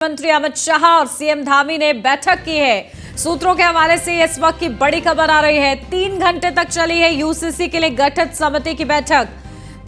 मंत्री अमित शाह और सीएम धामी ने बैठक की है। सूत्रों के हवाले से इस वक्त की बड़ी खबर आ रही है। 3 घंटे तक चली है यूसीसी के लिए गठित समिति की बैठक।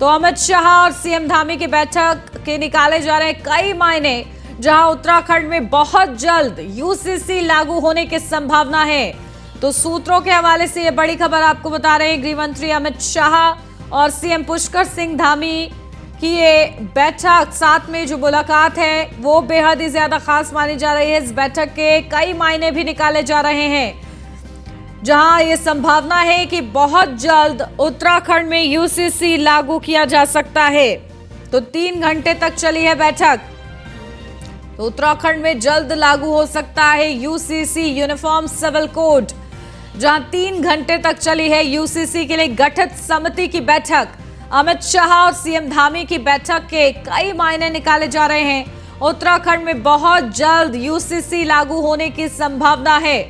तो अमित शाह और सीएम धामी की बैठक के निकाले जा रहे हैं कई मायने, जहां उत्तराखंड में बहुत जल्द यूसीसी लागू होने की संभावना है। तो सूत्रों के हवाले से यह बड़ी खबर आपको बता रहे हैं। गृह मंत्री अमित शाह और सीएम पुष्कर सिंह धामी कि ये बैठक, साथ में जो मुलाकात है वो बेहद ही ज्यादा खास मानी जा रही है। इस बैठक के कई मायने भी निकाले जा रहे हैं, जहां ये संभावना है कि बहुत जल्द उत्तराखंड में यूसीसी लागू किया जा सकता है। तो 3 घंटे तक चली है बैठक। तो उत्तराखंड में जल्द लागू हो सकता है यूसीसी, यूनिफॉर्म सिविल कोड। जहां 3 घंटे तक चली है यूसीसी के लिए गठित समिति की बैठक। अमित शाह और सीएम धामी की बैठक के कई मायने निकाले जा रहे हैं। उत्तराखंड में बहुत जल्द यूसीसी लागू होने की संभावना है।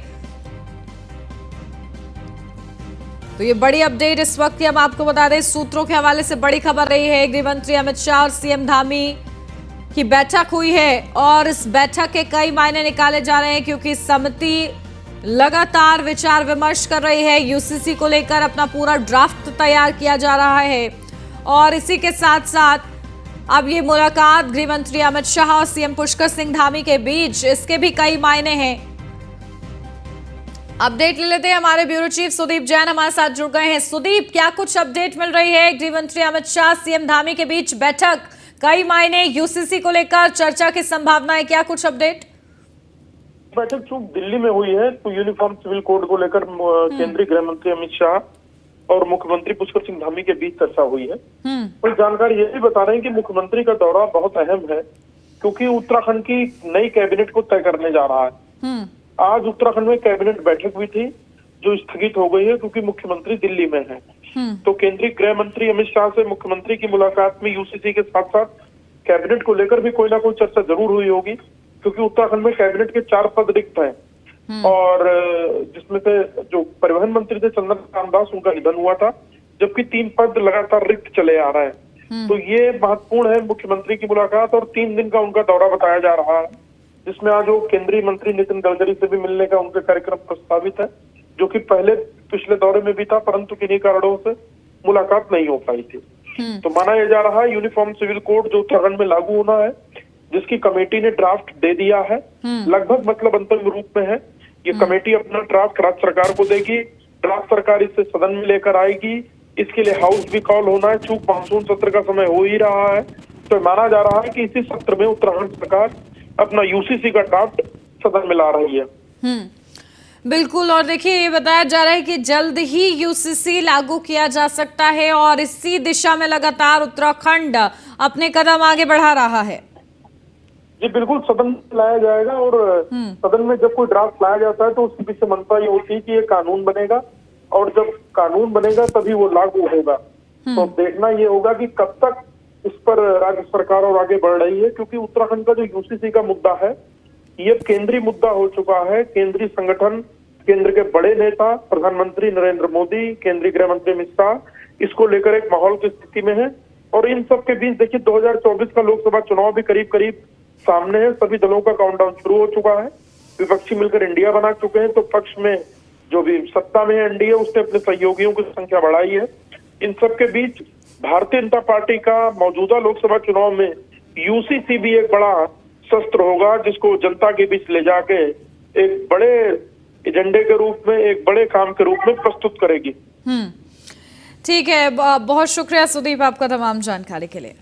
तो ये बड़ी अपडेट इस वक्त की हम आपको बता दें। सूत्रों के हवाले से बड़ी खबर रही है। गृह मंत्री अमित शाह और सीएम धामी की बैठक हुई है और इस बैठक के कई मायने निकाले जा रहे हैं, क्योंकि समिति लगातार विचार विमर्श कर रही है। यूसीसी को लेकर अपना पूरा ड्राफ्ट तैयार किया जा रहा है और इसी के साथ साथ अब ये मुलाकात गृह मंत्री अमित शाह और सीएम पुष्कर सिंह धामी के बीच, इसके भी कई मायने हैं। अपडेट ले लेते हैं। हमारे ब्यूरो चीफ सुदीप जैन हमारे साथ जुड़ गए हैं। सुदीप, क्या कुछ अपडेट मिल रही है? गृह मंत्री अमित शाह सीएम धामी के बीच बैठक, कई मायने, यूसीसी को लेकर चर्चा की संभावना है, क्या कुछ अपडेट? बैठक चूंकि दिल्ली में हुई है तो यूनिफॉर्म सिविल कोड को लेकर केंद्रीय गृह मंत्री अमित शाह और मुख्यमंत्री पुष्कर सिंह धामी के बीच चर्चा हुई है। और जानकारी ये भी बता रहे हैं कि मुख्यमंत्री का दौरा बहुत अहम है, क्योंकि उत्तराखंड की नई कैबिनेट को तय करने जा रहा है। आज उत्तराखंड में कैबिनेट बैठक भी थी जो स्थगित हो गई है, क्योंकि मुख्यमंत्री दिल्ली में है। तो केंद्रीय गृह मंत्री अमित शाह से मुख्यमंत्री की मुलाकात में यूसीसी के साथ साथ कैबिनेट को लेकर भी कोई ना कोई चर्चा जरूर हुई होगी, क्योंकि उत्तराखंड में कैबिनेट के 4 पद रिक्त हैं और जिसमें से जो परिवहन मंत्री थे चंदन रामदास, उनका निधन हुआ था, जबकि 3 पद लगातार रिक्त चले आ रहे हैं। तो ये महत्वपूर्ण है मुख्यमंत्री की मुलाकात, और 3 दिन का उनका दौरा बताया जा रहा है, जिसमें आज वो केंद्रीय मंत्री नितिन गडकरी से भी मिलने का उनका कार्यक्रम प्रस्तावित है, जो कि पहले पिछले दौरे में भी था, परंतु किन्हीं कारणों से मुलाकात नहीं हो पाई थी। तो माना यह जा रहा है यूनिफॉर्म सिविल कोड जो उत्तराखंड में लागू होना है, जिसकी कमेटी ने ड्राफ्ट दे दिया है, लगभग मतलब अंतिम रूप में है। ये कमेटी अपना ड्राफ्ट राज्य सरकार को देगी, राज्य सरकार इसे सदन में लेकर आएगी। इसके लिए हाउस भी कॉल होना है, चूंकि मानसून सत्र का समय हो ही रहा है, तो माना जा रहा है कि इसी सत्र में उत्तराखंड सरकार अपना यूसीसी का ड्राफ्ट सदन में ला रही है। बिल्कुल। और देखिए, ये बताया जा रहा है कि जल्द ही यूसीसी लागू किया जा सकता है और इसी दिशा में लगातार उत्तराखंड अपने कदम आगे बढ़ा रहा है। जी बिल्कुल, सदन में लाया जाएगा और सदन में जब कोई ड्राफ्ट लाया जाता है तो उसके पीछे मंशा ये होती है कि ये कानून बनेगा, और जब कानून बनेगा तभी वो लागू होगा। तो देखना ये होगा कि कब तक इस पर राज्य सरकार और आगे बढ़ रही है, क्योंकि उत्तराखंड का जो यूसीसी का मुद्दा है ये केंद्रीय मुद्दा हो चुका है। केंद्रीय संगठन, केंद्र के बड़े नेता, प्रधानमंत्री नरेंद्र मोदी, केंद्रीय गृह मंत्री अमित शाह, इसको लेकर एक माहौल की स्थिति में है। और इन सब के बीच देखिए 2024 का लोकसभा चुनाव भी करीब करीब सामने है। सभी दलों का काउंटडाउन शुरू हो चुका है। विपक्षी मिलकर इंडिया बना चुके हैं, तो पक्ष में जो भी सत्ता में है एनडीए, उसने अपने सहयोगियों की संख्या बढ़ाई है। इन सब के बीच भारतीय जनता पार्टी का मौजूदा लोकसभा चुनाव में यूसीसी भी एक बड़ा शस्त्र होगा, जिसको जनता के बीच ले जाके एक बड़े एजेंडे के रूप में, एक बड़े काम के रूप में प्रस्तुत करेगी। ठीक है, बहुत शुक्रिया सुदीप आपका तमाम जानकारी के लिए।